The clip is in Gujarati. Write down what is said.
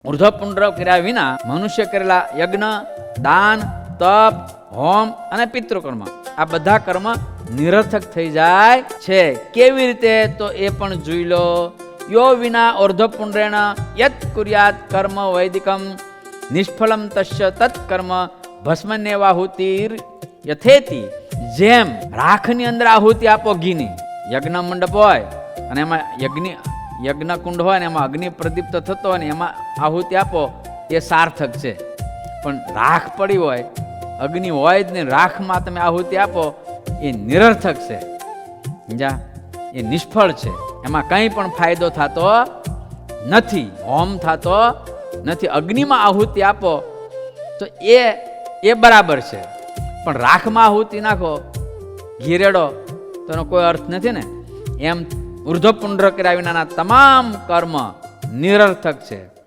ઉર્ધ્વપુંડ્ર કર્યા વિના મનુષ્ય કરેલા યજ્ઞ, દાન, તપ, હોમ અને પિતૃકર્મ આ બધા કર્મ નિરર્થક થઈ જાય છે. કેવી રીતે તો એ પણ જોઈ લો. યો વિના ઉર્ધ્વપુંડ્રેણ યત કુર્યાત કર્મ વૈદિકમ નિષ્ફલમ તસ્ય તત્ કર્મ ભસ્મનેવાહુતિર યથેતિ. જેમ રાખની અંદર આહુતિ આપો ઘીની, યજ્ઞ મંડપ હોય અને એમાં યજ્ઞ કુંડ હોય ને એમાં અગ્નિ પ્રદીપ્ત થતો હોય ને એમાં આહુતિ આપો એ સાર્થક છે. પણ રાખ પડી હોય, અગ્નિ હોય જ નહીં, રાખમાં તમે આહુતિ આપો એ નિરર્થક છે. સમજા? એ નિષ્ફળ છે. એમાં કંઈ પણ ફાયદો થતો નથી, હોમ થતો નથી. અગ્નિમાં આહુતિ આપો તો એ બરાબર છે, પણ રાખમાં આહુતિ નાખો, ઘીરેડો, તો એનો કોઈ અર્થ નથી ને. એમ ઉર્ધ્વપુંડ્ર કર્યા વિનાના તમામ કર્મ નિરર્થક છે.